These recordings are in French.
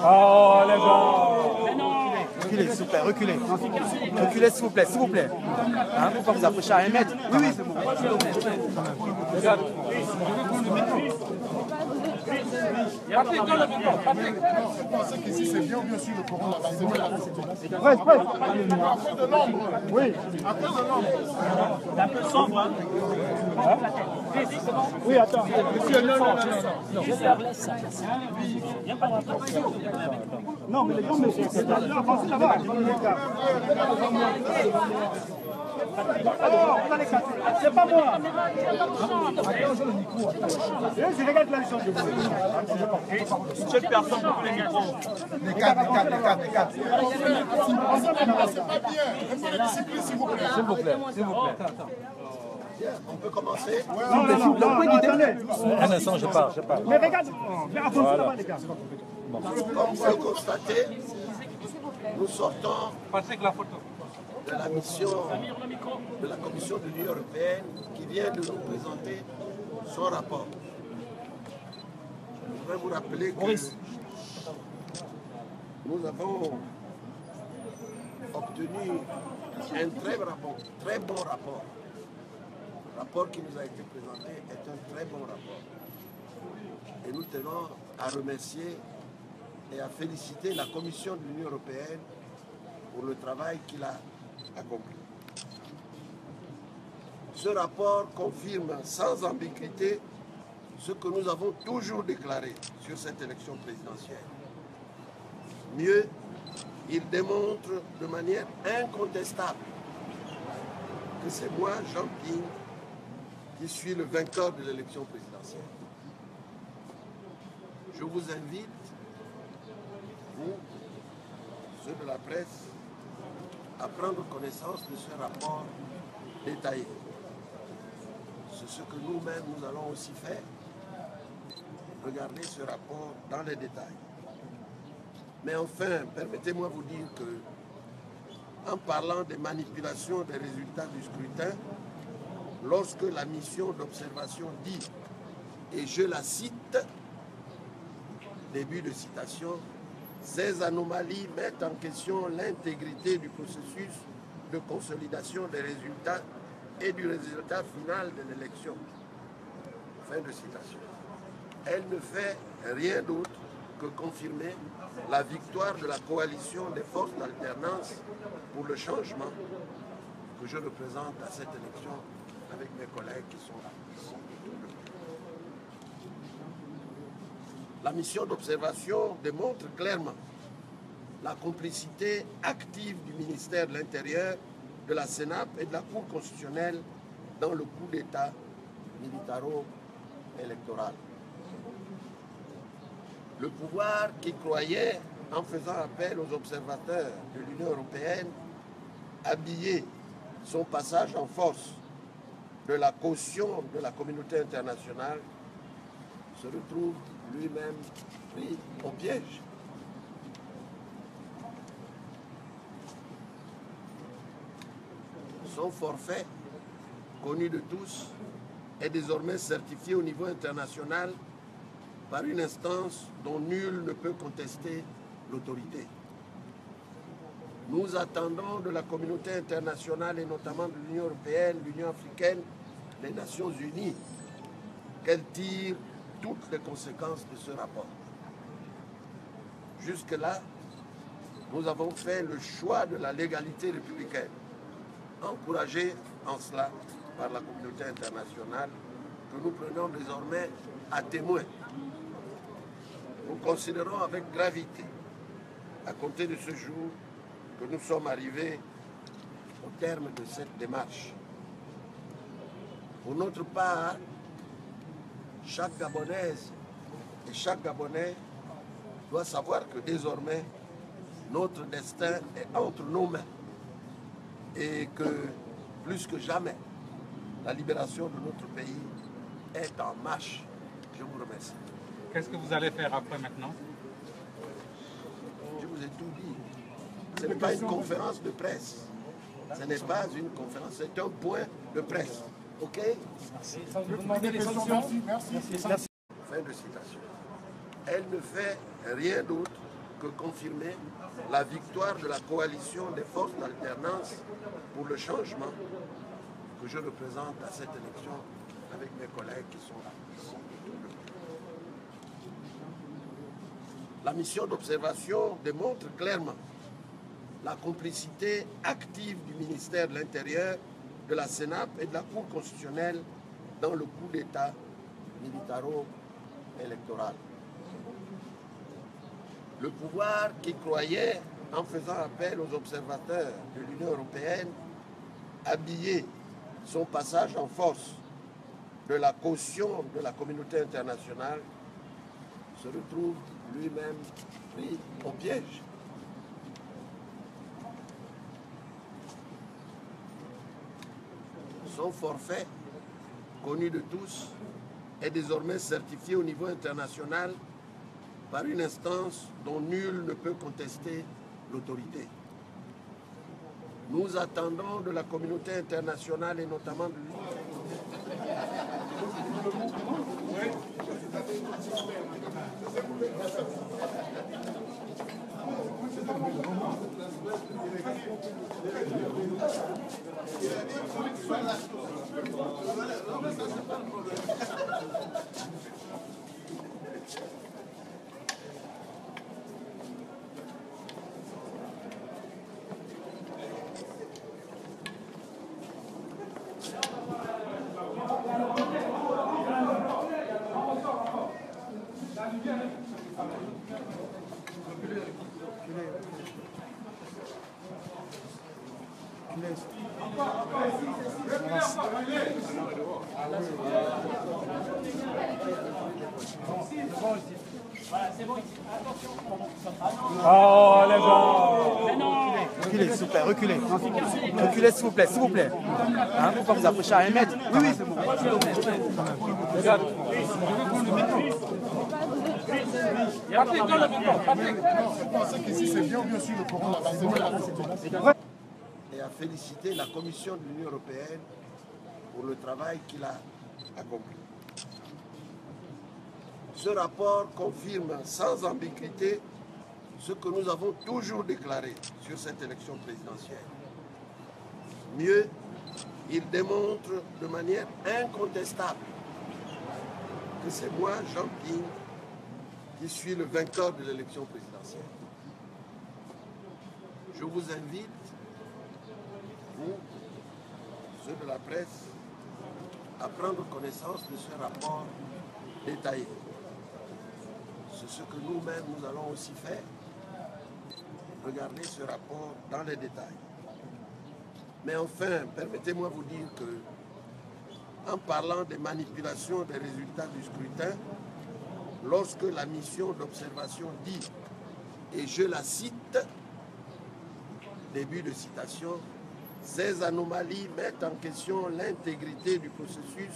Oh les gens! Reculez, s'il vous plaît, reculez. Reculez, s'il vous plaît, s'il vous plaît. Hein, faut pas vous approcher à 1 mètre. Oui, oui, c'est bon. Regarde. Vous pensez qu'ici c'est bien sûr le Coran là-bas, c'est vrai. Presse. À cause de l'ombre. Oui. À cause de l'ombre. C'est un peu sombre, hein? Oui, attends. Non, mais les gens, c'est là-bas. C'est pas moi. Je regarde la leçon de vous. Chaque personne pour les micros. Les quatre. C'est pas bien. Faites-moi la discipline, s'il vous plaît. S'il vous plaît. On peut commencer. Non, attendez. Un instant, je pars. Mais regarde, avancez là-bas, les gars. Comme vous le constatez, nous sortons de la mission de la Commission de l'Union européenne qui vient de nous présenter son rapport. Je voudrais vous rappeler que nous avons obtenu un très bon rapport. Le rapport qui nous a été présenté est un très bon rapport. Et nous tenons à remercier et à féliciter la Commission de l'Union européenne pour le travail qu'il a accompli. Ce rapport confirme sans ambiguïté ce que nous avons toujours déclaré sur cette élection présidentielle. Mieux, il démontre de manière incontestable que c'est moi, Jean Ping, qui suis le vainqueur de l'élection présidentielle. Je vous invite, vous, ceux de la presse, à prendre connaissance de ce rapport détaillé. C'est ce que nous-mêmes, nous allons aussi faire. Regardez ce rapport dans les détails. Mais enfin, permettez-moi de vous dire que, en parlant des manipulations des résultats du scrutin, lorsque la mission d'observation dit, et je la cite, début de citation, ces anomalies mettent en question l'intégrité du processus de consolidation des résultats et du résultat final de l'élection. Fin de citation. Elle ne fait rien d'autre que confirmer la victoire de la coalition des forces d'alternance pour le changement que je représente à cette élection avec mes collègues qui sont là. La mission d'observation démontre clairement la complicité active du ministère de l'Intérieur, de la Sénat et de la Cour constitutionnelle dans le coup d'État militaro-électoral. Le pouvoir qui croyait, en faisant appel aux observateurs de l'Union européenne, habiller son passage en force de la caution de la communauté internationale, se retrouve lui-même pris au piège. Son forfait, connu de tous, est désormais certifié au niveau international par une instance dont nul ne peut contester l'autorité. Nous attendons de la communauté internationale et notamment de l'Union européenne, l'Union africaine, les Nations unies, qu'elles tirent toutes les conséquences de ce rapport. Jusque-là, nous avons fait le choix de la légalité républicaine, encouragée en cela par la communauté internationale, que nous prenons désormais à témoin. Nous considérons avec gravité, à compter de ce jour, que nous sommes arrivés au terme de cette démarche. Pour notre part, chaque Gabonaise et chaque Gabonais doit savoir que désormais, notre destin est entre nos mains et que, plus que jamais, la libération de notre pays est en marche. Je vous remercie. Qu'est-ce que vous allez faire après maintenant? Je vous ai tout dit. Ce n'est pas une conférence de presse. Ce n'est pas une conférence, c'est un point de presse. OK? Vous demandez les sanctions. Merci. Fin de citation. Elle ne fait rien d'autre que confirmer la victoire de la coalition des forces d'alternance pour le changement que je représente à cette élection avec mes collègues qui sont là. La mission d'observation démontre clairement la complicité active du ministère de l'Intérieur, de la Sénat et de la Cour constitutionnelle dans le coup d'État militaro-électoral. Le pouvoir qui croyait, en faisant appel aux observateurs de l'Union européenne, habiller son passage en force de la caution de la communauté internationale, se retrouve lui-même pris au piège. Son forfait, connu de tous, est désormais certifié au niveau international par une instance dont nul ne peut contester l'autorité. Nous attendons de la communauté internationale et notamment de l'Union. Oh les gars. Reculez, s'il vous plaît, reculez. Reculez, s'il vous plaît, s'il vous plaît. Hein, faut pas vous approcher à 1 mètre. Oui, c'est bon. Vous pensez qu'ici c'est bien sûr le courant là-bas. Et à féliciter la Commission de l'Union européenne pour le travail qu'il a accompli. Ce rapport confirme sans ambiguïté ce que nous avons toujours déclaré sur cette élection présidentielle. Mieux, il démontre de manière incontestable que c'est moi, Jean Ping, qui suis le vainqueur de l'élection présidentielle. Je vous invite, vous, ceux de la presse, à prendre connaissance de ce rapport détaillé. C'est ce que nous-mêmes, nous allons aussi faire. Regardez ce rapport dans les détails. Mais enfin, permettez-moi de vous dire que, en parlant des manipulations des résultats du scrutin, lorsque la mission d'observation dit, et je la cite, début de citation, ces anomalies mettent en question l'intégrité du processus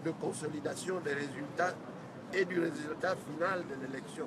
de consolidation des résultats et du résultat final de l'élection.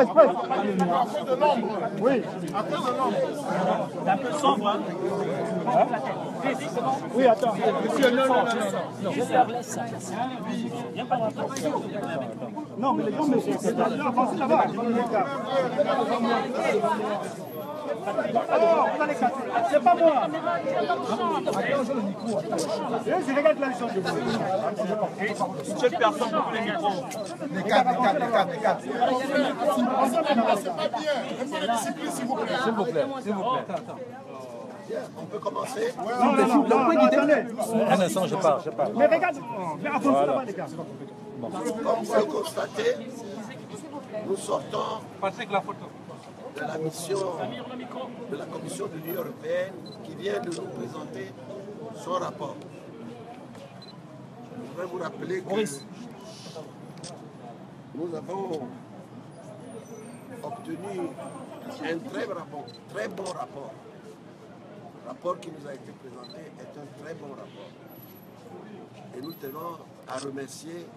exprès. À cause de l'ombre. Oui. À cause de l'ombre. C'est un peu sombre, hein. Oui, attends. Monsieur, non. Non, mais les gens, c'est avancez là-bas. Alors, vous allez casser. C'est pas moi. Je regarde la leçon de vous. Une seule personne pour les micros. Les quatre. C'est pas bien. Restez la discipline, s'il vous plaît. S'il vous plaît. On peut commencer. Non, attendez. Un instant, je pars. Mais regarde, avancez là-bas, les gars. Comme vous le constatez, nous sortons Passez que la photo. de la mission de la Commission de l'Union européenne qui vient de nous présenter son rapport. Je voudrais vous rappeler que nous avons obtenu un très bon rapport. Le rapport qui nous a été présenté est un très bon rapport. Et nous tenons à remercier